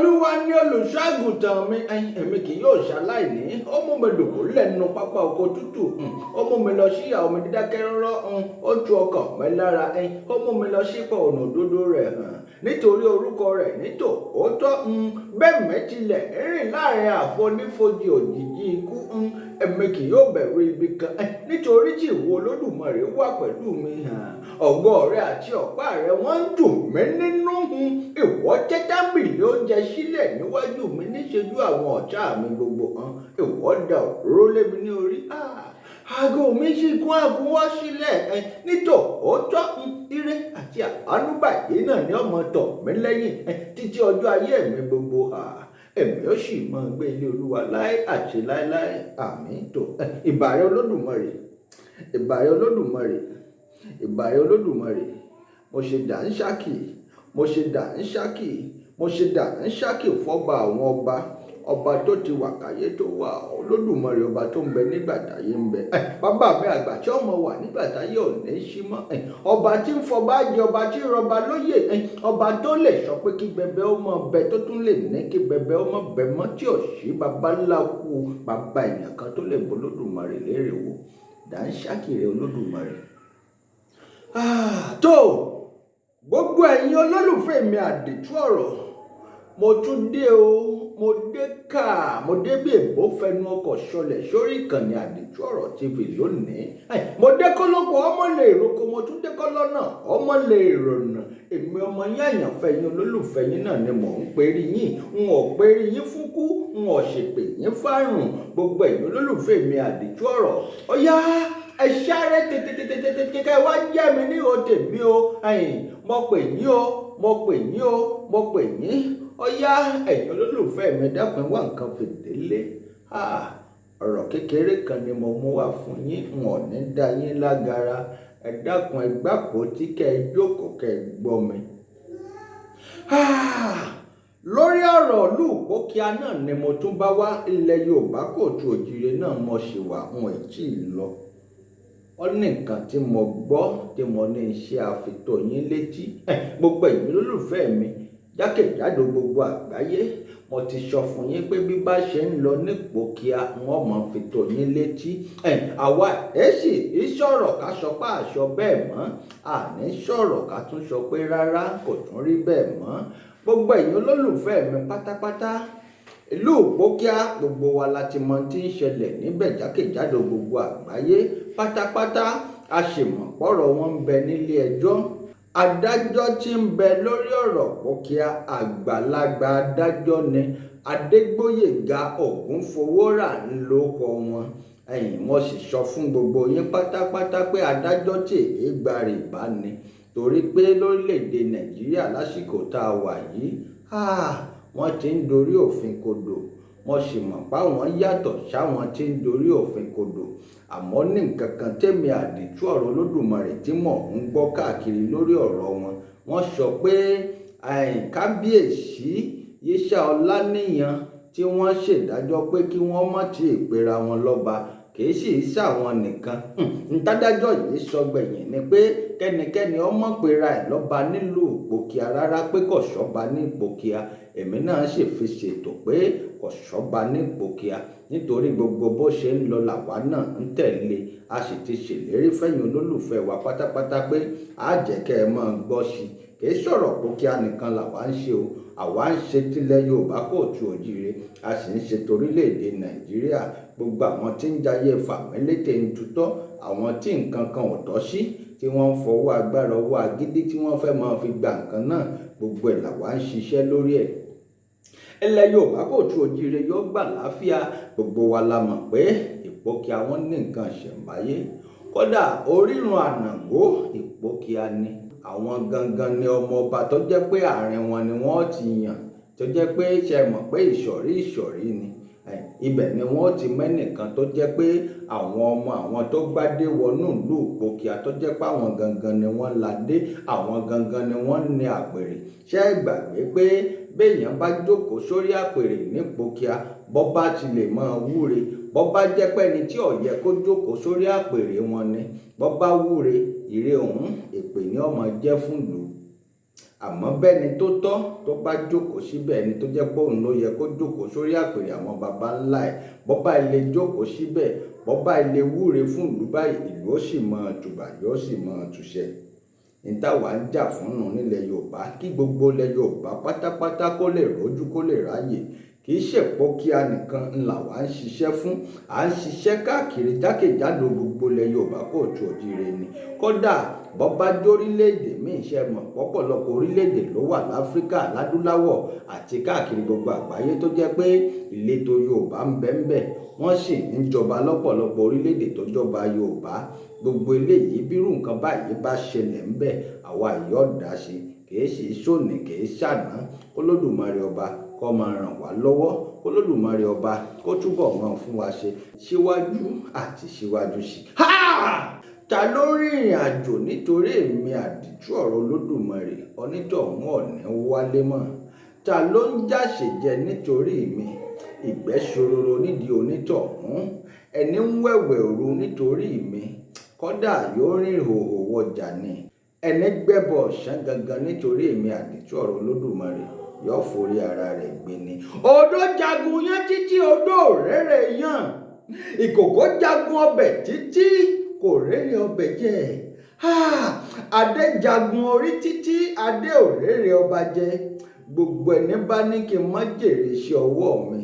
Olúwa ni olùṣọ́ àgùntàn mi, èmi kì yóò ṣaláìní. Ó mú mi dùbúlẹ̀ lẹ́nu pápá oko tútù, ó mú mi lọ sí ìhà omi dídákẹ́ rọ́rọ́, ó tu ọkàn mi lára, ó mú mi lọ sípò ọ̀nà òdodo rẹ̀ nítorí orúkọ rẹ̀ nítòótọ́. Bẹ́ẹ̀ mi tilẹ̀ rìn láàrin àfonífojì òjìji ikú, èmi kì yóò bẹ̀rù ibi kan, nítorí tí ìwọ Olódùmarè wà pẹ̀lú mi. Ọ̀gọ rẹ àti ọ̀pá rẹ wọ́n ń dùn mí nínú. Ìwọ tẹ́ tábìlì oúnjẹ sílẹ̀ níwájú mi níṣojú àwọn ọ̀tá mi gbogbo. Ìwọ dà òróró lé mi ní orí. Aago mi sì kún àkúnwọ́ sílẹ̀. Nítòótọ́ ire àti àánú báyìí náà ni ọmọ tọ̀ mí lẹ́yìn títí ọjọ́ ayé mi gbogbo. Èmi ó sì máa gbé ilé Olúwa láé àti láéláé. Àmín. Ìbà rẹ Olódùmarè, ìbà rẹ Olódùmarè, ìbà rẹ Olódùmarè. Mo ṣe dàńṣákì, mo ṣe dàńṣákì, mo ṣe dàńṣákì fọ́ba àwọn ọba, ọba tó ti wà káyé tó wà, Olódùmarè ọba tó ń bẹ nígbà táyé ń bẹ. Bàbá mi àgbà tí ọmọ wà nígbà táyé ò ní sí mọ́. Ọba tí ń fọba jẹ, ọba tí ń rọba lóyè, ọba tó lè sọ pé kí bẹbẹ ó mọ bẹ, tó tún lè ní kí bẹbẹ ó mọ bẹ mọ́, tí ò sí bàbá ńlá kú bàbá èèyàn kan tó lè bo Olódùmarè lérè wò. Dàńṣákì rẹ Olódùmarè. Tó gbogbo ẹ̀yin olólùfẹ́ mi àdìtú ọ̀rọ̀, mo tún dé o, mo dé ká, mo dé bí èbó fẹnu ọkọ̀ ṣọlẹ̀ sórí ìkànnì àdìtú ọ̀rọ̀ TV lónìí. Mo dé kọ́lọ́kọ ọmọ lè roko, mo tún dé kọ́lọ́nà ọmọ lè rọ̀nà. Èmi ọmọ yín àyànfẹ́ yín olólùfẹ́ yín náà ni mò ń perí yín. N ò perí yín fúnkú, n ò ṣèpè yín fárùn. Gbogbo ẹ̀yin olólùfẹ́ mi àdìtú ọ̀rọ̀, ó yá ẹ sáré tètè ká wá jẹ́ mi ní òde mi o. Mo pè yín o, mo pè yín o, mo pè yín. Ó yá ẹ̀yin olólùfẹ́ mi dákun wá nǹkan fìdílé. Ọ̀rọ̀ kékeré kan ni mo mú wá fún yín, n ò ní dá yín lágara. Ẹ dákun ẹ gbàpò tí kẹ́ ẹ jókòó kẹ́ ẹ gbọ́ mi. Lórí ọ̀rọ̀ ìlú Ìpókíà náà ni mo tún bá wá. Ilẹ̀ Yorùbá Kóòtù Òjíire náà mo ṣì wà, n ò tí ì lọ. Ó ní nǹkan tí mo gbọ́ tí mo ní iṣẹ́ àfitò yín létí. Gbogbo ẹ̀yin olólùfẹ́ mi jákèjádò gbogbo àgbáyé, mo ti sọ fún yín pé bí bá ṣe ń lọ ní Ìpókíà wọ́n mọ̀ fi tó yín létí. Àwa sì ìṣọ̀rọ̀ ká sọ pé àṣọ bẹ́ẹ̀ mọ́, àní sọ̀rọ̀ ká tún sọ pé rárá kò tún rí bẹ́ẹ̀ mọ́. Gbogbo ẹ̀yin olólùfẹ́ mi pátápátá, ìlú Ìpókíà gbogbo wa la ti mọ tí ń ṣẹlẹ̀ níbẹ̀ jákèjádò gbogbo àgbáyé pátápátá. A sì mọ̀ pọ̀rọ̀ wọn ń bẹ nílé ẹjọ́. Adájọ́ tí ń bẹ lórí ọ̀rọ̀ Ìpókíà, àgbàlagbà adájọ́ ni Adégbóyèga Ògúnfowórà ńlọkọ wọn. Mo sì sọ fún gbogbo yín pátápátá pé adájọ́ tí èé gba rìbá ni, torí pé lórílẹ̀‐èdè Nàìjíríà lásìkò tá a wà yìí, wọ́n ti ń dorí òfin kodò. Mo sì mọ̀ páwọn yàtọ̀ sáwọn tí ń dorí òfin kodò. Àmọ́ ní nǹkan kan tèmi àdìtú ọ̀rọ̀ Olódùmarè tí mò ń gbọ́ káàkiri lórí ọ̀rọ̀ wọn. Wọ́n sọ pé kábíyèsí Yíṣà Ọláníyan tí wọ́n ṣèdájọ́ pé kí wọ́n má ti ìpera wọn lọ́ba, kìí sì ṣàwọn nìkan. Ntádájọ́ yìí sọ gbẹ̀yìn ni pé kẹ́nikẹ́ni ọmọ pera ẹ̀ lọ́ba nílùú Ìpókíà rárá, pé kò sọ́ba ní Ìpókíà. Èmi náà sì fi ṣètò pé kò sọ́ba ní Ìpókíà, nítorí gbogbo bó ṣe ń lọ làwa náà ń tẹ̀lé. A sì ti ṣèlérí fẹ́yìn olólùfẹ́ wa pátápátá pé á jẹ́ kẹ́ ẹ máa gbọ́ sí i. Kìí sọ̀rọ̀ Ìpókíà nìkan làwa ń ṣe o, àwa ń ṣe tilẹ̀ Yorùbá Kóòtù Òjíire, a sì ń ṣe torílẹ̀-èdè Nàìjíríà. Gbogbo àwọn tí ń jayé fàmílétè ń tutọ́, àwọn tí nǹkan kan ò tọ́ sí, tí wọ́n ń fọwọ́ agbára ọwọ́ agídí tí wọ́n fẹ́ máa fi gba nǹkan náà, gbogbo ẹ̀ làwa ń ṣiṣẹ́ lórí ẹ̀. Ilẹ̀ Yorùbá Kóòtù Òjíire yóò gbà láfíà. Gbogbo wa la mọ̀ pé Ìpókíà wọn ní nǹkan ṣẹ̀ǹbáyé. Kódà orírun Ànàngó Ìpókíà ni. Àwọn gangan ni ọmọ ọba tó jẹ́ pé àárín wọn ni wọ́n ti yàn, tó jẹ́ pé ṣe mọ̀ pé ìṣọ̀rí ni. Ibẹ̀ ni wọ́n ti mẹ́nìkan tó jẹ́ pé àwọn ọmọ àwọn tó gbádé wọnú ìlú Ìpókíà, tó jẹ́ pé àwọn gangan ni wọ́n ládé, àwọn gangan ni wọ́n ní àpèrè. Ṣé ẹ gbàgbé pé béèyàn bá jókòó sórí àpèrè ní Ìpókíà, bọ́ bá ti lè máa wúre, bọ́ bá jẹ́ pé ẹni tí ò yẹ kó jókòó sórí àpèrè wọn ni, bọ́ bá wúre, ire òun èpè ni ó máa jẹ́ fún ìlú. àmọ́ bẹ́ni tó tọ́ tó bá jókòó síbẹ̀, ẹni tó jẹ́ pé òun ló yẹ kó jókòó sórí àpèrè àwọn baba ńlá ẹ̀, bọ́bá ilé jókòó síbẹ̀, bọ́bá ilé wúre fún ìlú báyìí, ìlú ó sì mọ tùbà, yóò sì mọ túṣẹ. ní táwa ń jà fún nù nílẹ̀ Yorùbá, kí gbogbo ilẹ̀ Yorùbá pátápátá kó lè rójú kó lè ráyè. Kì í ṣèpọ̀ kí a nìkan ńlá wa ń ṣiṣẹ́ fún, à ń ṣiṣẹ́ káàkiri jákèjádò gbogbo ilẹ̀ Yorùbá kóòtù òjíire ni. Kódà bọ́bá jórílẹ̀-èdè míì ṣe mọ̀ pọ̀pọ̀lọpọ̀ orílẹ̀-èdè ló wà láfíríkà, ládúláwọ̀ àti káàkiri gbogbo àgbáyé tó jẹ́ pé ìletò Yorùbá ń bẹ ńbẹ̀, wọ́n sì ń jọba lọ́pọ̀lọpọ̀ orílẹ̀-èdè tó jọba Yorùbá. Gbogbo eléyìí bírú nǹkan báyìí bá ṣẹlẹ̀ ńbẹ̀, àwa yóò dá sí, kìí ṣe sóòní kìí ṣàná. Olódùmarè ọba kó máa ràn wá lọ́wọ́, Olódùmarè ọba kó túbọ̀ máa fún wa ṣe síwájú àti síwájú sí. Ta ló rìnrìn àjò nítorí èmi àdìtú ọ̀rọ̀ Olódùmarè, onítọ̀hún ọ̀ní wálé mọ́. Ta ló ń jàṣèjẹ nítorí mi, ìgbẹ́ ṣòroro nídìí onítọ̀hún. Ẹni ń wẹ̀wẹ̀ òru nítorí mi, kódà yóò rìn ìhòhò wọjà ni. Ẹni gbẹ́bọ ọ̀sán gangan nítorí èmi àdìtú ọ̀rọ̀ Olódùmarè, yóò forí ara rẹ̀ gbé ni. Odó jagun yán títí odó òréré yàn, ìkòkò jagun ọbẹ̀ títí kò réré ọbẹ̀ jẹ. Adé jagun orí títí adé òréré ọba jẹ. Gbogbo ẹni bá ní kí n má jèrè iṣẹ́ ọwọ́ mi,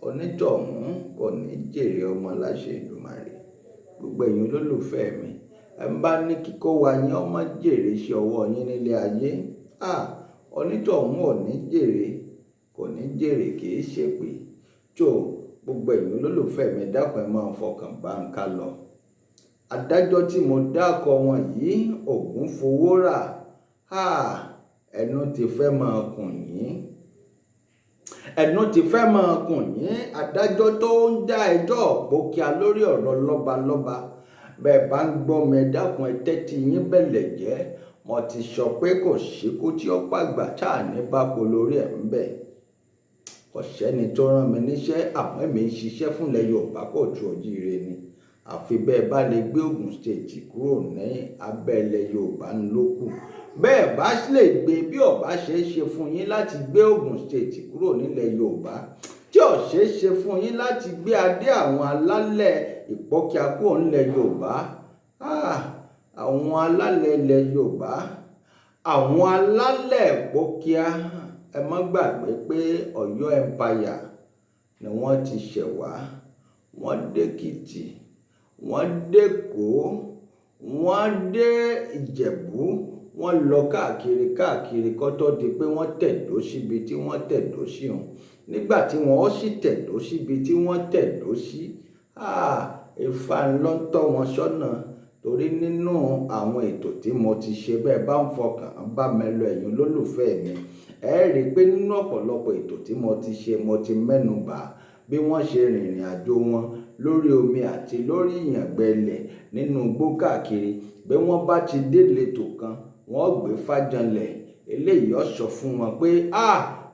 onítọ̀hún kò ní jèrè ọmọ láṣẹ Èdùmàrè. Gbogbo ẹ̀yin olólùfẹ́ mi, ẹ bá ní kíkó wa yín ọmọ jèrè iṣẹ́ ọwọ́ yín nílé ayé, onítọ̀hún ò ní jèrè, kò ní jèrè, kìí ṣèpè. Gbogbo ẹ̀yin olólùfẹ́ mi, dákun ẹ máa fọkàn bá ń ká lọ. Adájọ́ tí mo dákọ wọn yìí, Ògúnfowórà, ẹnu ti fẹ́ máa kùn yín, ẹnu ti fẹ́ máa kùn yín. Adájọ́ tó ń dá ẹjọ́ òpókíà lórí ọ̀rọ̀ lọ́balọ́ba, bẹ́ẹ̀ bá ń gbọ́ mi, ẹ dákun ẹ tẹ́tí yín bẹ̀lẹ̀ jẹ́. Mo ti sọ pé kò síkú tí ó pàgbà tá à ní bá po lórí ẹ̀ ń bẹ̀. Kò sẹ́ni tó rán mi níṣẹ́, àmọ́ èmi ń ṣiṣẹ́ fúnlẹ̀ Yorùbá kóòtù òjíire ni. Àfi bẹ́ẹ̀ bá lè gbé Ògùn state kúrò ní abẹ́lẹ̀ Yorùbá lókù. Bẹ́ẹ̀ bá lè gbé, bí ọ̀bá ṣe é ṣe fún yín láti gbé Ògùn state kúrò nílẹ̀ Yorùbá, tí ó ṣe é ṣe fún yín láti gbé adé àwọn alálẹ̀ Ìpọ́kíà kúrò nílẹ̀ Yorùbá, àwọn alálẹ̀ ilẹ̀ Yorùbá, àwọn alálẹ̀ Ìpọ́kíà, ẹ má gbàgbé pé Ọ̀yọ́ empire ni wọ́n ti ṣẹ̀ wá. Wọ́n dẹ́kìtì, wọ́n dẹ́kọ̀ọ́, wọ́n dé Ìjẹ̀bú, wọ́n lọ káàkiri kó tó di pé wọ́n tẹ̀dó síbi tí wọ́n tẹ̀dó sí hàn. Nígbà tí wọ́n sì tẹ̀dó síbi tí wọ́n tẹ̀dó sí, Ifá ló ń tọ́ wọn sọ́nà. Torí nínú àwọn ètò tí mo ti ṣe, bẹ́ẹ̀ bá ń fọkàn bá mi lọ, ẹ̀yin olólùfẹ́ mi, ẹ rí i pé nínú ọ̀pọ̀lọpọ̀ ètò tí mo ti ṣe, mo ti mẹ́nu bà bí wọ́n ṣe rìnrìn àjò wọn lórí omi àti lórí ìyàngbẹ́lẹ̀ nínú igbó káàkiri. Bí wọ́n bá ti dé ìletò kan, wọ́n gbé fájànlẹ̀. Eléyìí ó sọ fún wọn pé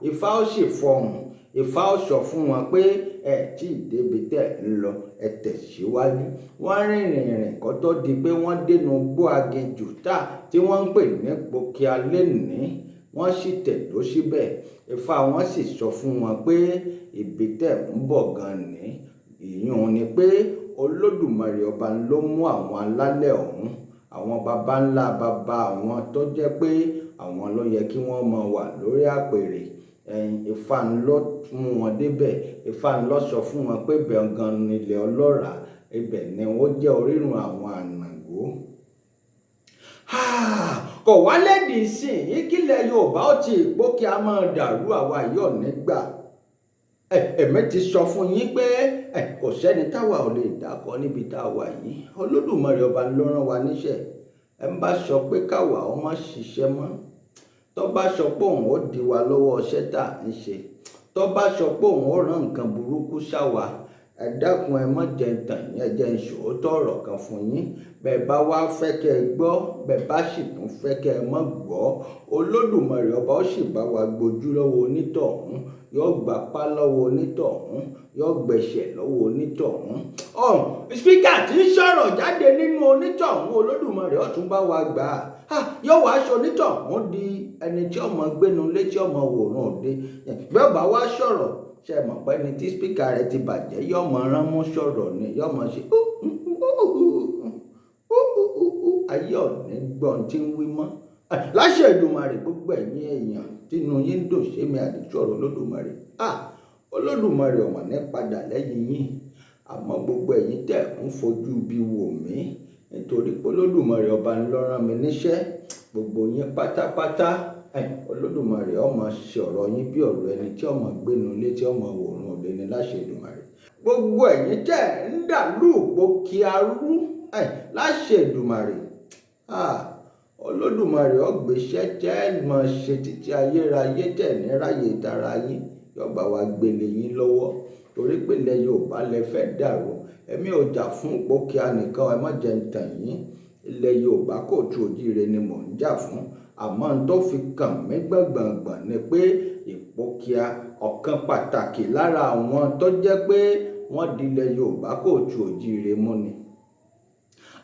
Ifá ó sì fọhùn. Ifá ó sọ fún wọn pé ẹ tí ì débi tẹ́ ń lọ, ẹ tẹ̀síwájú. Wọ́n rìnrìn kó tó di pé wọ́n dénú igbó aginjù tí wọ́n ń pè ní Ìpọ́kíà lénìí. Wọ́n sì tẹ̀dó síbẹ̀. Ifá wọn sì sọ fún wọn pé ibi tẹ́ ń bọ̀ gan ni. Ìyún ni pé Olódùmarè ọba ló mú àwọn alálẹ̀ ọ̀hún, àwọn baba ńlá baba àwọn tó jẹ́ pé àwọn ló yẹ kí wọ́n máa wà lórí àpèrè. Ifá ló mú wọn débẹ̀. Ifá ló sọ fún wọn pé ibẹ̀ gan nílẹ̀ ọlọ́ràá, ibẹ̀ ni ó jẹ́ orírun àwọn Ànàngó. Kò wá lẹ́dìí ìsìn yìí kílẹ̀ Yorùbá ó ti Ìpọ́kíà máa dàrú, àwa yóò nígbà. Èmi ti sọ fún yín pé kò sẹ́ni táwa ò lè dákọ níbi tá a wà yìí. Olódùmarè ọba ló rán wa níṣẹ́. Ẹ bá sọ pé káwa ó má ṣiṣẹ́ mọ́, tó bá sọ pé òun ó di wa lọ́wọ́ iṣẹ́ tá à ń ṣe, tó bá sọ pé òun ó rán nǹkan burúkú sáwa, ẹ dákun ẹ má jẹ́ ń tàn yín, ẹ jẹ́ ń sòótọ́ ọ̀rọ̀ kan fún yín. Bẹ́ẹ̀ bá wá fẹ́ kẹ́ ẹ gbọ́, bẹ́ẹ̀ bá sì tún fẹ́ kẹ́ ẹ má gbọ́, Olódùmarè ọba ó sì bá wa gbójú lọ́wọ́ onítọ̀hún, yóò gbapá lọ́wọ́ onítọ̀hún, yóò gbẹ̀ṣẹ̀ lọ́wọ́ onítọ̀hún. Spíkà tí ń sọ̀rọ̀ jáde nínú onítọ̀hún, Olódùmarè ó tún bá wa gbà á. yóò wá aṣọ onítọ̀ wọ́n di ẹni tí ọmọ gbénu lé tí ọmọ wòran òde bí ọba wá sọ̀rọ̀ ṣe mọ̀ pé ẹni tí spíkà rẹ̀ ti bàjẹ́ yóò mọ rán mú sọ̀rọ̀ ni yóò mọ ṣe ayé ọ̀nì gbọ́n tí ń wí mọ́ láṣẹ Èdùmàrè gbogbo ẹ̀yin èèyàn tínú yín dùn sẹ́mi àdìsọ̀rọ̀ Olódùmarè Olódùmarè ọ̀mọ̀ ní padà lẹ́yìn yín àmọ́ gbogbo ẹ̀yin tẹ̀ ń fojú bí wò mí nítorí pé Olódùmarè ọba ń lọ rán mi níṣẹ́ gbogbo yín pátápátá Olódùmarè ọmọ ṣe ọ̀rọ̀ yín bí ọ̀rọ̀ ẹni tí ọmọ gbénu lé tí ọmọ wòrán òde ni láṣẹ Èdùmàrè gbogbo ẹ̀yin tẹ̀ ń dàlú ògbókí arú láṣẹ Èdùmàrè Olódùmarè ọgbẹ́sẹ̀ tẹ́ mọ̀ ṣe títí ayérayé tẹ̀ ní ráyè tara yín yọba wa gbélé yín lọ́wọ́ torí pé ilẹ̀ Yorùbá lẹ fẹ́ dàrú ẹ̀mí ò jà fún Ìpókíà nìkan ẹ má jẹ́ ń tàn yín ilẹ̀ Yorùbá kò tú òjíire ni mò ń jà fún àmọ́ n tó fi kàn mí gbọ̀ngbọ̀ngbọ̀n ni pé Ìpókíà ọ̀kan pàtàkì lára àwọn tó jẹ́ pé wọ́n di ilẹ̀ Yorùbá kò tú òjíire mú ni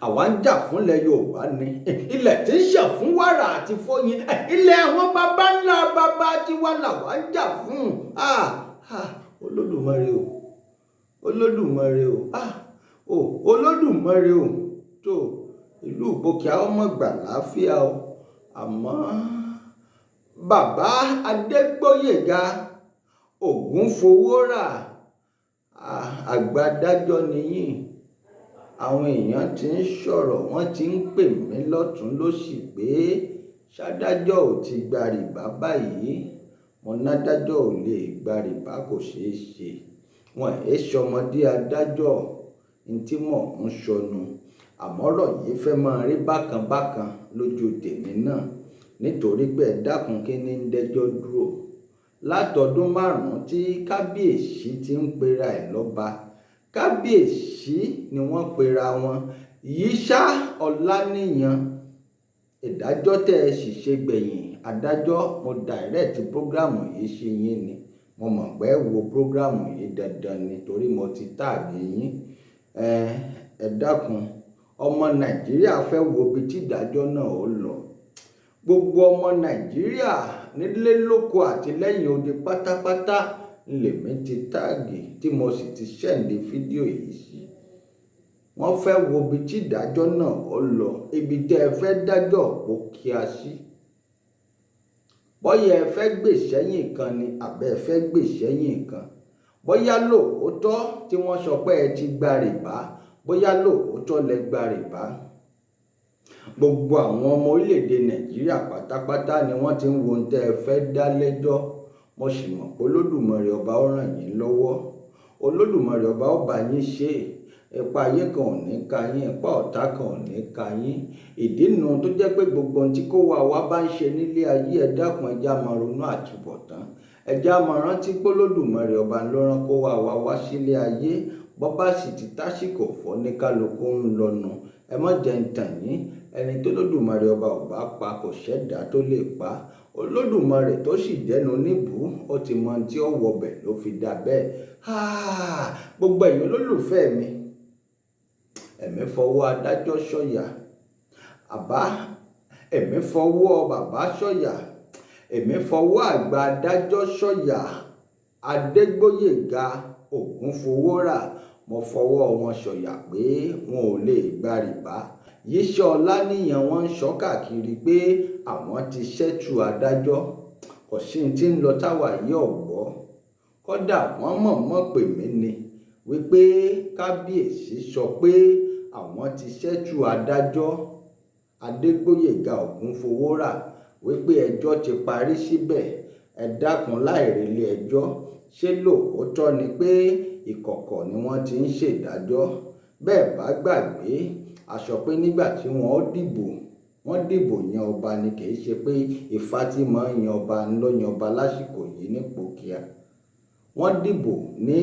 àwa ń jà fúnlẹ̀ Yorùbá ni ilẹ̀ tí ń ṣàn fún wàrà àti fọyín ilẹ̀ àwọn baba ńlá baba tiwa làwa ń jà fún Olódùmarè o Olódùmarè o Olódùmarè o tó ìlú Ìpókíà ọmọ gbà láfíà o àmọ́ bàbá Adégbóyèga Ògúnfowórà àgbà adájọ́ nìyí àwọn èèyàn ti ń sọ̀rọ̀ wọ́n ti ń pè mí lọ́tún lósì pé ṣádájọ́ ò ti gba rìbá báyìí mo nádájọ́ ò lè gba rìbá kò ṣeé ṣe wọn ṣọmọdé adájọ́ ní tí mò ń sọnù àmọ́rọ̀ yìí fẹ́ máa rí bákan bákan lójú tèmi náà nítorí pé ẹ dákun kí ní ń dẹjọ́ dúró látọdún 5 tí kábíyèsí ti ń pera ẹ̀ lọ́ba kábíyèsí ni wọ́n pera wọn Yíṣà Ọláníyan ìdájọ́ tẹ́ ẹ sì ṣe gbẹ̀yìn adájọ́ mo direct prógrámù yìí ṣe yín ni mo mọ̀ pé wo prógrámù yìí dandan nítorí mo ti táàgì yín ẹ dákun ọmọ Nàìjíríà fẹ́ wo ibi tí ìdájọ́ náà ó lọ gbogbo ọmọ Nàìjíríà nílé lóko àti lẹ́yìn odi pátápátá lèmi ti táàgì tí mo sì ti ṣẹ̀ǹdì fídíò yìí sí wọ́n fẹ́ wo ibi tí ìdájọ́ náà ó lọ ibi tẹ́ ẹ fẹ́ dájọ́ Ìpókíà sí bóyá ẹ fẹ́ gbèsẹ́yìn kan ni àbẹ́ ẹ fẹ́ gbèsẹ́yìn kan bóyá lóòótọ́ tí wọ́n sọ pé ẹ ti gba rìbá bóyá lóòótọ́ lẹ gba rìbá gbogbo àwọn ọmọ orílẹ̀-èdè Nàìjíríà pátápátá ni wọ́n ti ń wo ohun tẹ́ ẹ fẹ́ dá lẹ́jọ́ mo sì mọ̀ pé Olódùmarè ọba ó ràn yín lọ́wọ́ Olódùmarè ọba ó bá yín ṣe ipa ayé kan ò ní ka yín ipa ọ̀tá kan ò ní ka yín ìdí nu tó jẹ́ pé gbogbo ohun tí kó wa bá ń ṣe nílé ayé ẹ dákun ẹ já máa ronú àtúbọ̀tán ẹ já máa rántí pé Olódùmarè ọba ló rán kó wá sílé ayé bọ́ bá sì ti tásìkò fọ́ ní kálukú ń lọ́nu ẹ má jẹ́ ń tàn yín ẹni tó Olódùmarè ọba ò bá pa kò ṣẹ̀dá tó lè pa Olódùmarè tó sì dẹnu níbù ó ti mọ tí ó wọbẹ̀ ló fi dà bẹ́ẹ̀ gbogbo ẹ̀yin olólùfẹ́ mi ẹ̀mí fọwọ́ adájọ́ sọ̀yà ẹ̀mí fọwọ́ bàbá sọ̀yà ẹ̀mí fọwọ́ àgbà adájọ́ sọ̀yà Adégbóyèga Ògúnfowórà mo fọwọ́ wọn sọ̀yà pé wọn ò lè gba rìbá Yíṣà Ọláníyan wọ́n ń sọ káàkiri pé àwọn ti ṣẹ́tù adájọ́ kò sí tí ń lọ táwa yìí ọ̀gbọ́ kódà wọ́n mọ̀ọ́mọ̀ pè mí ni wípé kábíyèsí sọ pé àwọn ti ṣẹ́tù adájọ́ Adégbóyèga Ògúnfowórà wípé ẹjọ́ ti parí síbẹ̀ ẹ dákun láìrèlé ẹjọ́ ṣé lóòótọ́ ni pé ìkọ̀kọ̀ ni wọ́n ti ń ṣèdájọ́ bẹ́ẹ̀ bá gbàgbé a sọ pé nígbà tí wọ́n dìbò yan ọba ni kì í ṣe pé Ifá tí máa ń yan ọba ń lọ yan ọba lásìkò yìí ní Ìpókíà wọ́n dìbò ní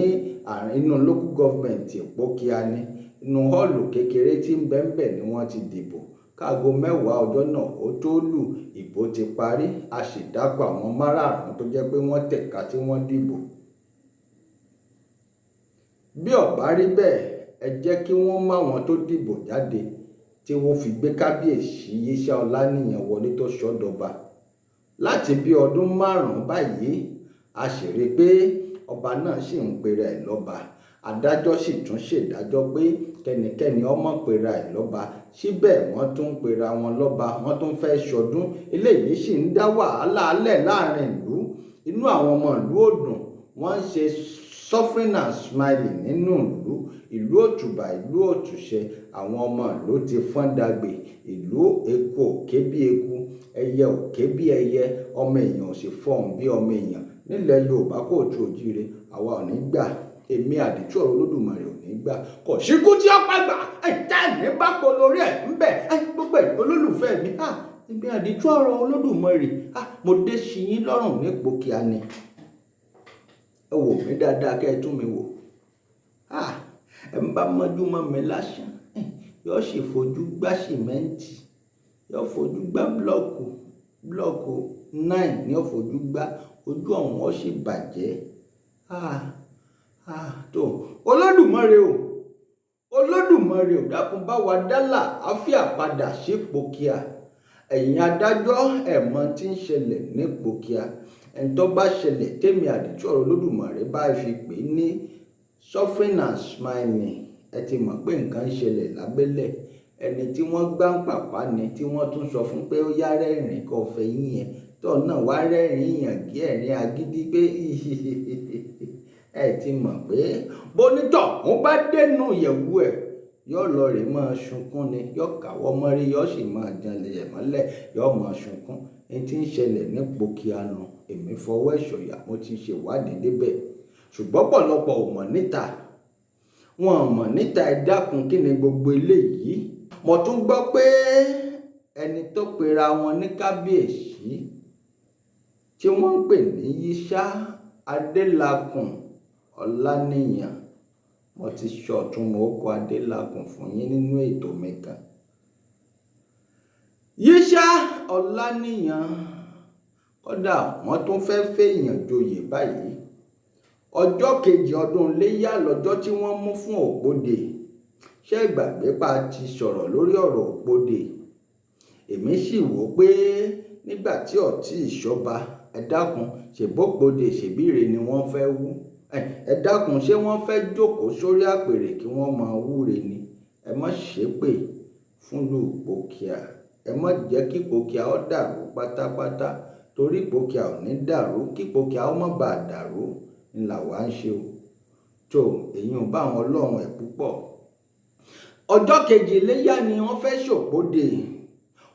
inú local government Ìpókíà ní inú họ́ọ̀lù kékeré tí ń bẹ́ńbẹ̀ ni wọ́n ti dìbò káago 10 ọjọ́ náà ó tó lù ìbò ti parí a sì dákọ̀ àwọn márààrún tó jẹ́ pé wọ́n tẹ̀ka tí wọ́n dìbò bí ó bá rí bẹ́ẹ̀ ẹ jẹ́ kí wọ́n mú àwọn tó dìbò jáde tí wọ́n fi gbé kábíyèsí Yíṣà Ọláníyàn wọlé tó sọ́dọ̀ba láti bí ọdún 5 báyìí. A sì rí i pé ọba náà sì ń pera ẹ̀ lọ́ba, adájọ́ sì tún ṣèdájọ́ pé kẹ́nikẹ́ni ọmọ pera ẹ̀ lọ́ba, síbẹ̀ wọ́n tún ń pera wọn lọ́ba, wọ́n tún fẹ́ ṣọdún. Eléyìí sì ń dá wàhálà alẹ̀ láàrin ìlú. Inú àwọn ọmọ ìlú ò dùn, wọ́n ń ṣe suffering and smiling nínú ìlú òtùbà, ìlú òtùṣẹ. Àwọn ọmọ ìlú ti fọ́n dàgbé, ìlú eku òké bí eku, ẹyẹ òké bí ẹyẹ, ọmọ èèyàn ò sì fọhùn bí ọmọ èèyàn. Nílẹ̀ Yorùbá kóòtù òjíire, àwa ò ní gbà, èmi àdìtú ọ̀rọ̀ Olódùmarè ò ní gbà. Kò síkú tí ó pàgbà ẹ̀já ní bá polórí ẹ̀ ń bẹ̀ gbogbo ẹ̀ olólùfẹ́ mi. Èmi àdìtú ọ̀rọ̀ Olódùmarè, mo dé sí yín lọ́rùn nípò kíá ni. Ẹ wò mí dáadáa kẹ́ ẹ tún mi wò. Ẹ ń bá mọ́jú mọ́ mi lásán, yóò sì fojú gbá sìmẹ́ǹtì, yóò fojú gbá blọ́ọ̀kù 9 ní ó fojú gbá, ojú ọ̀hún ó sì bàjẹ́. Tó Olódùmarè o dákun bá wa dálà àfíà padà sípò kíá. Ẹ̀yin adájọ́ ẹ̀ mọ̀ tí ń ṣẹlẹ̀ nípò kíá. Ẹni tó bá ṣẹlẹ̀ tèmi àdìtú ọ̀rọ̀ Olódùmarè bá fi pè ní suffering and smiling, ẹ ti mọ̀ pé nǹkan ń ṣẹlẹ̀ lábẹ́lẹ̀. Ẹni tí wọ́n gbá ń pàpá ni tí wọ́n tún sọ fún pé ó yá rẹ́rìn kó fẹ̀yìn ẹ̀ tó náà wá rẹ́rìn yàn kí ẹ̀rín agídí pé ẹ ti mọ̀ pé bonítọ̀ wọ́n bá dénú ìyẹ̀wù ẹ̀ yóò lọ rè máa sunkún ni, yóò káwọ́ mọ́rí, yóò sì máa janlẹ̀ ẹ̀ mọ́lẹ̀, yóò máa sunkún. Ẹni tí ń ṣẹlẹ̀ nípò kíá nu, èmi fọwọ́ ẹ̀ṣọ̀yà mo ti ṣèwádìí débẹ̀. Ṣùgbọ́n pọ̀lọpọ̀ ò mọ̀ níta, wọn ò mọ̀ níta. Ẹ dákun kí ni gbogbo eléyìí? Mo tún gbọ́ pé ẹni tó pera wọn ní kábíyèsí tí wọ́n ń pè ní Yíṣà Adélakùn Ọláníyàn, mo ti ṣọ̀túnmọ̀ orúkọ Adélakùn fún yín nínú ètò mi kan. Yíṣà Ọláníyàn kódà wọ́n tún fẹ́ fèèyàn joyè báyìí. Ọjọ́ kejì ọdún Iléyá lọ́jọ́ tí wọ́n mú fún Ògbódè. Ṣé ìgbàgbé pa ti sọ̀rọ̀ lórí ọ̀rọ̀ Ògbódè? Èmi sì wò pé nígbà tí ọ̀tí ìṣọba, ẹ dákun ṣèbógbódè ṣèbíre ni wọ́n fẹ́ wú. Ẹ dákun ṣé wọ́n fẹ́ jókòó sórí àpèrè kí wọ́n máa wúre ni? Ẹ má ṣépè fúnlùú Ìpókíà, ẹ má jẹ́ kí Ìpókíà ó dàrú pátápátá, torí Ìpókíà ò ní dàrú, kí Ìpókíà ó má bàa dàrú ńlá wa ń ṣe o. Tó èyí ò bá àwọn ọlọ́run ẹ̀ púpọ̀. Ọjọ́ kejì Iléyá ni wọ́n fẹ́ ṣògbódè,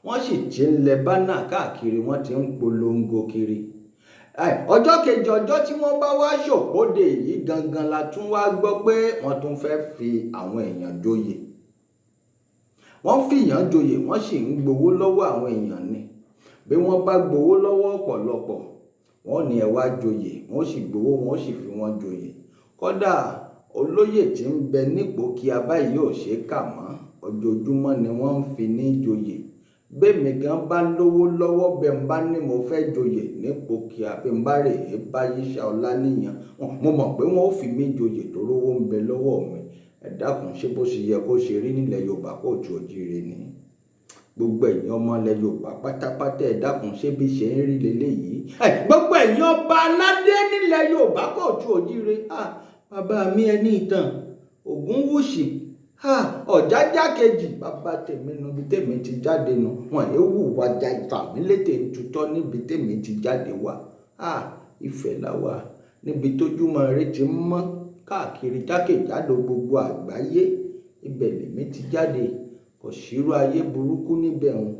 wọ́n sì ti ń lẹ bánà káàkiri, wọ́n ti ń polongo kiri. Ọjọ́ kejì ọjọ́ tí wọ́n bá wá ṣògbódè yìí gangan la tún wá gbọ́ pé wọ́n tún fẹ́ fi àwọn èèyàn joyè. Wọ́n fìyàn joyè, wọ́n sì ń gbowó lọ́wọ́ àwọn èèyàn ni. Bí wọ́n bá gbowó lọ́wọ́ ọ̀pọ̀lọpọ̀, wọ́n ní ẹ wá joyè, wọ́n sì gbowó, wọ́n sì fi wọ́n joyè. Kódà olóyè tí ń bẹ nípò kíá báyìí ò ṣe kà mọ́, ojoojúmọ́ ni wọ́n ń fi ní joyè. Bẹ́ẹ̀mi gan bá lówó lọ́wọ́, bẹ́ẹ̀ ń bá ní mo fẹ́ joyè nípò kíá, bí n bá rè é bá Yíṣà Ọláníyàn, mo mọ̀ pé wọ́n ó fi mí joyè tó rówó ń bẹ lọ́wọ́ mi. Ẹ dákun ṣé bó ṣe yẹ kó ṣe rí nílẹ̀ Yorùbá kóòtù òjíire ni? Gbogbo ẹ̀yin ọmọ ilẹ̀ Yorùbá pátápátá, ẹ dákun ṣé bí ṣe ń rí leléyìí? Gbogbo ẹ̀yin ọba aládé nílẹ̀ Yorùbá kóòtù òjíire, bàbá mi ẹni ìtàn Ògúnwùsì, Ọ̀jájá kejì, bàbá tèmi nu bí tèmi ti jáde nu, wọn yóò hùwà ja ìfàmílétè tutọ́ níbi tèmi ti jáde wá. Ifẹ̀ la wà, níbi tójúmọ́ ire ti ń mọ́ káàkiri jákèjádò gbogbo àgbáyé. Ibẹ̀ lèmi ti jáde. Kò sírú ayé burúkú níbẹ̀ hùn.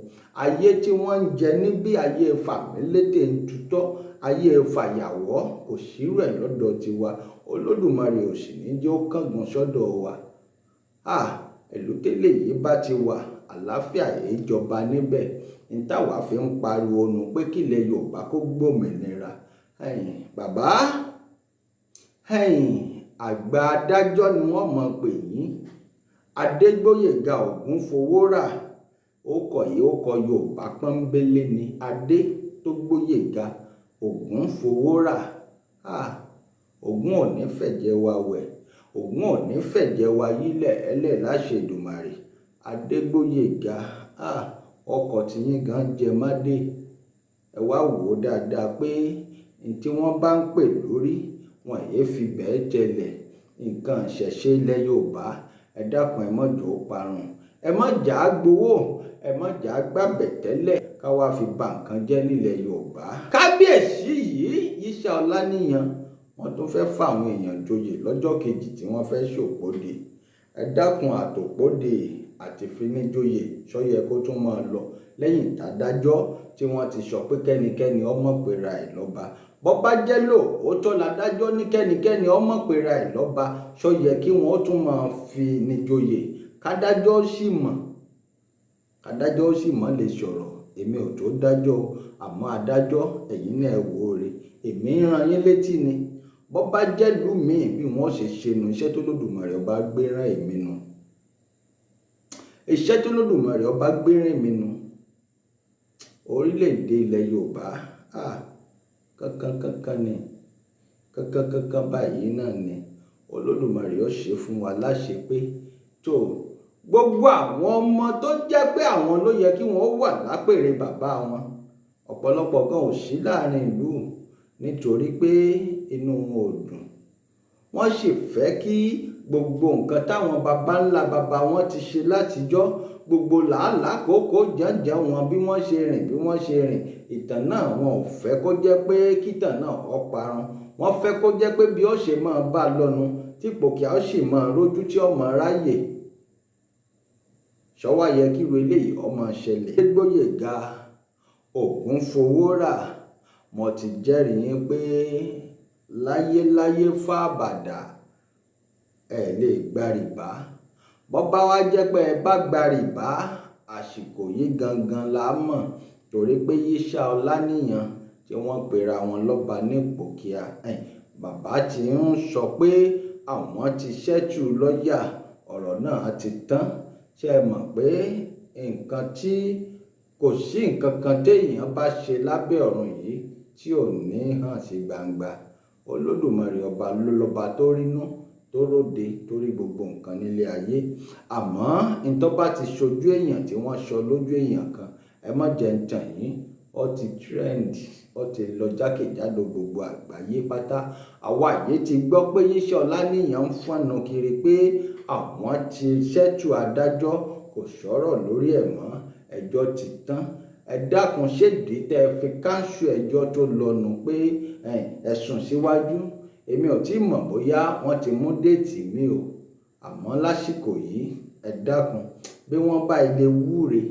Ayé tí wọ́n ń jẹ níbí, ayé fàmílétè tutọ́, ayé fàyàwọ́, kò sírú ẹ̀ lọ́dọ̀ tiwa. Olódùmarè ò sì ní jẹ́ ó kángun sọ́dọ̀ wa. Ìlú tẹ́lẹ̀ yìí bá ti wà, àlàáfíà yìí jọba níbẹ̀. Ní táwa fi ń pariwo nù pé kílẹ̀ Yorùbá kó gbòmìnira. Bàbá, àgbà adájọ́ ni wọ́n mọ̀ pè yín. Adégbóyèga Ògúnfowórà, ó kọ yìí, ó kọ Yorùbá pọ́nbélé ni. Adé tó gbóyèga Ògúnfowórà. Ògún ò ní fẹ̀jẹ̀ wa wẹ̀, Ògún ò ní fẹ̀jẹ̀ wa yílẹ̀ ẹlẹ́ láṣẹ Èdùmàrè. Adégbóyèga ọkọ̀ tí yín gan jẹ mádé. Ẹ wá wò ó dáadáa pé tí wọ́n bá ń pè lórí wọn yéé fi bẹ́ẹ̀ jẹlẹ̀. Nǹkan ìṣẹ̀ṣe ilẹ̀ Yorùbá ẹ dákun ẹ má jẹ́ ó parun. Ẹ má jà á gbowó, ẹ má jà á gbàbẹ̀ tẹ́lẹ̀ ká wá fi ba nǹkan jẹ́ nílẹ̀ Yorùbá. Kábíyèsí yìí Yíṣà Ọláníyan wọ́n tún fẹ́ fáwọn èèyàn joyè lọ́jọ́ kejì tí wọ́n fẹ́ ṣòpòdè. Ẹ dákun àtòpòdè àti finijoyè ṣọ́yẹ kó tún máa lọ lẹ́yìn tàdájọ́ tí wọ́n ti sọ pé kẹ́nikẹ́ni ọmọ pera ẹ̀ lọ́ba. Bọ́ bá jẹ́ lóòótọ́ ládájọ́ ní kẹ́nikẹ́ni ọmọ pera ẹ̀ lọ́ba, ṣọ́yẹ kí wọ́n tún máa fi nijoyè kádájọ́ sì mọ̀ lè sọ̀rọ̀. Èmi ò tó dájọ́ àmọ́ adájọ́ ẹ̀yin náà wò ó re. Èmi ń ran yín létí ni. Bọ́ bá jẹ́ ìlú míì bí wọ́n ṣe ṣe nu iṣẹ́ tó lódùmarè ọba gbé rán èmi nu. Iṣẹ́ tó lódùmarè ọba gbé rán èmi nu. Orílẹ̀-èdè ilẹ̀ Yorùbá kankan báyìí náà ni Olódùmarè ó ṣe fún wa láṣẹ pé tó gbogbo àwọn ọmọ tó jẹ́ pé àwọn ló yẹ kí wọ́n wà lápèrè bàbá wọn. Ọ̀pọ̀lọpọ̀ gan ò sí láàrin ìlú nítorí pé inú wọn ò dùn. Wọ́n sì fẹ́ kí gbogbo nǹkan táwọn baba ńlá baba wọn ti ṣe látijọ́, gbogbo làálàá kòókòó jàǹjà wọn bí wọ́n ṣe rìn ìtàn náà wọn ò fẹ́ kó jẹ́ pé kítàn náà ó parun. Wọ́n fẹ́ kó jẹ́ pé bí ó ṣe máa bá a lọ́nu tí pòkíà ó sì máa rójú tí ó máa ráyè. Ṣọ́wá yẹ kí irú eléyìí ó máa ṣẹlẹ̀. Adégbóyèga Ògúnfowórà mo ti jẹ́rìí yín pé láyéláyé fábàdà ẹ lè gba rìbá. Bọ́ bá wá jẹ́ pé ẹ bá gba rìbá àsìkò yìí gangan la mọ̀ torí pé Yíṣà Ọláníyan tí wọ́n pera wọn lọ́ba ní Ìpòkíà bàbá ti ń sọ pé àwọn ti ṣẹ́tù lọ́ọ̀yà ọ̀rọ̀ náà ti tán. Ṣé ẹ mọ̀ pé kò sí nǹkan kan téèyàn bá ṣe lábẹ́ ọ̀run yìí tí ò ní hàn sí gbangba. Olódùmarè ọba ló lọ́ba tó rínú tó róde torí gbogbo nǹkan nílé ayé. Àmọ́ ntọ́ bá ti ṣojú èèyàn tí wọ́n sọ lójú èèyàn kan ẹ má jẹ́ ń tàn yín ó ti trend ó ti lọ jákèjádò gbogbo àgbáyé pátá. Àwa yìí ti gbọ́ pé Yíṣà Ọláníyan ń fọ́nà kiri pé àwọn ti ṣẹ́tù adájọ́ kò sọ̀rọ̀ lórí ẹ̀ mọ́, ẹjọ́ ti tán. Ẹ dákun ṣèdí tẹ́ ẹ fi káńsù ẹjọ́ tó lọ́nu pé ẹ̀sùn síwájú. Èmi ò tí mọ̀ bóyá wọ́n ti mú déètì mi o, àmọ́ lásìkò yìí ẹ dákun bí wọ́n bá ilé wúre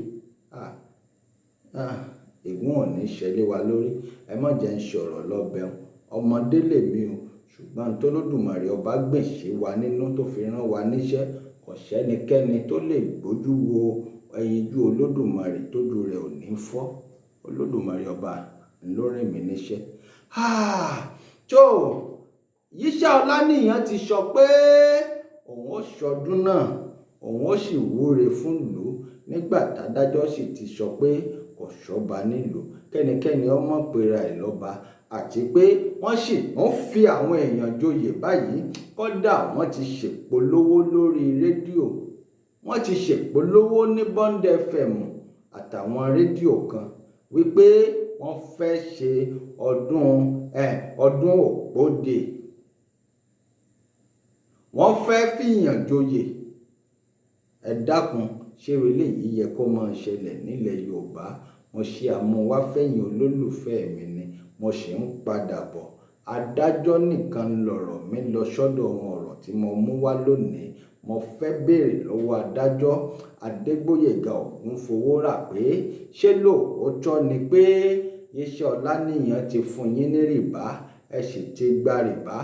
ègún ò ní ṣẹlẹ̀ wa lórí. Ẹ má jẹ́ ń sọ̀rọ̀ lọ́bẹ̀ ọmọdé lèmi o, ṣùgbọ́n tó lódùmarè ọba gbèsè wa nínú tó fi rán wa níṣẹ́ kò sẹ́nikẹ́ni tó lè gbójú wo ẹyinjú Olódùmarè tójú rẹ̀ ò ní fọ́. Olódùmarè ọba ló rán mi níṣẹ́. tó Yíṣà Ọláníyan ti sọ pé òun ó ṣọdún náà òun ó sì wúre fún ìlú nígbà tádájọ́ sì ti sọ pé kò ṣọba nílùú kẹ́nikẹ́ni ọmọ pera ẹ̀ lọ́ba àti pé wọ́n sì ń fi àwọn èèyàn joyè báyìí. Kódà wọ́n ti ṣèpolówó lórí rédíò, wọ́n ti ṣèpolówó ní Bond FM àtàwọn rédíò kan wípé wọ́n fẹ́ ṣe ọdún òpódè, wọ́n fẹ́ fìyàn joyè. Ẹ dákun ṣé eléyìí yẹ kó máa ṣẹlẹ̀ nílẹ̀ Yorùbá? Mo ṣe àmúwáfẹ́yìn olólùfẹ́ mi ni mo sì ń padà bọ̀. Adájọ́ nìkan lọ̀rọ̀ mi lọ sọ́dọ̀ wọn. Ọ̀rọ̀ tí mo mú wá lónìí mo fẹ́ béèrè lọ́wọ́ adájọ́ Adégbóyèga Ògúnfowórà pé ṣé lóòótọ́ ni pé Yíṣà Ọláníyan ti fún yín ní rìbá ẹ sì ti gba rìbá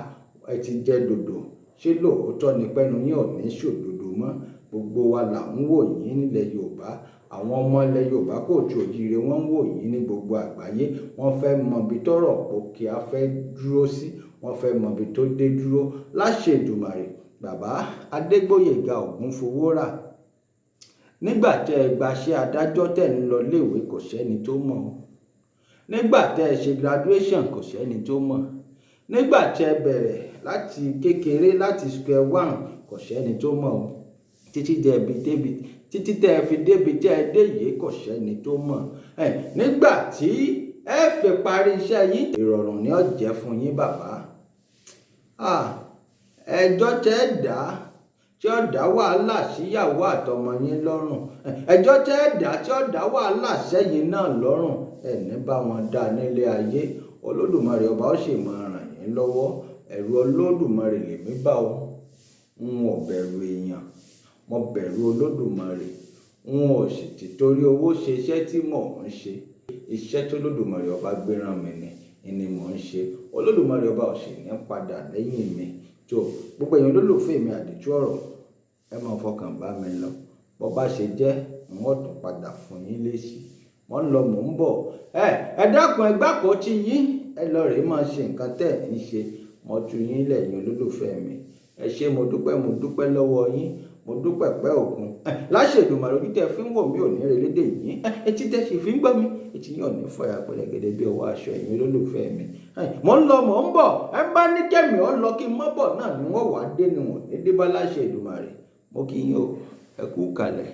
ẹ ti jẹ dòdò? Ṣé lóòótọ́ ni pẹ́nu yín ò ní ṣòdodo mọ́? Gbogbo wa là ń wò yín nílẹ̀ Yorùbá. Àwọn ọmọ ilẹ̀ Yorùbá kò tí òjìire wọ́n ń wò yín ní gbogbo àgbáyé. Wọ́n fẹ́ mọ ibi tọ́rọ̀ Ìpòkíà fẹ́ dúró sí, wọ́n fẹ́ mọ ibi tó dé dúró. Láṣẹ Èdùmàrè bàbá Adégbóyèga Ògúnfowórà nígbà tẹ́ ẹ gbaṣẹ́ adájọ́ tẹ́ ń lọ léèwé kò sẹ́ni tó mọ̀. Nígbà tẹ́ ẹ ṣe graduation kò sẹ́ni tó mọ̀. Nígbà tẹ́ ẹ bẹ̀rẹ̀ láti kékeré láti square one kò sẹ́ni tó mọ̀ títí títí tẹ́ ẹ fi débi tẹ́ ẹ dé yìí kò sẹ́ni tó mọ̀ nígbà tí ẹ fi parí iṣẹ́ yín ìrọ̀rùn ni ó jẹ́ fún yín bàbá. ẹjọ́ tẹ́ ẹ dá tí ó dá wàhálà síyàwó àtọmọ yín lọ́rùn, ẹjọ́ tẹ́ ẹ dá tí ó dá wàhálà sẹ́yìn náà lọ́rùn, ẹni bá wọn dá nílé ayé. Olódùmarè ọba ó sì máa ràn yín lọ́wọ́. ẹ̀rù Olódùmarè lèmi bá o, n ò bẹ̀rù èèyàn, mo bẹ̀rù Olódùmarè. n ò sì ti torí owó ṣe iṣẹ́ tí mò ń ṣe. iṣẹ́ tó Olódùmarè ọba gbé rán mi ni mò ń ṣe. Olódùmarè ọba ò sì ní padà lẹ́yìn mi. tó gbogbo èèyàn olólùfẹ́ mi Àdìtú Ọ̀rọ̀, ẹ máa fọkàn bá mi lọ. bó bá ṣe jẹ́ n ó tún padà fún yín lésì. mo ń lọ mò ń bọ̀. ẹ dákun ẹ gbàpọ̀ tí yín ẹ lọ rèé máa ṣe nǹkan tẹ́ ẹ̀ ń ṣe. mo tú yín lẹ́yìn olólùfẹ́ mi. ẹ ṣé mo dúpẹ́ lọ́wọ́ yín. mo dúpẹ́ pẹ́ òkun. láṣẹ Èdùmàrè ojú tẹ́ fi ń wò mí ò ní relédè yín. etí tẹ́ sì fi ń gbọ́ mi etí yín ò ní fọyà pẹ̀lẹ́gẹ́dẹ́ bí ọwọ́ aṣọ ẹ̀yin olólùfẹ́ mi. mo ń lọ mò ń bọ̀. ẹ bá ní kẹ́mi ọ̀ lọ kí n mọ́ bọ̀ náà ni wọ́n wàá dé ni wọ́n ní dé bá láṣẹ Èdùmàrè. mo kí yín o, ẹ kú kalẹ̀.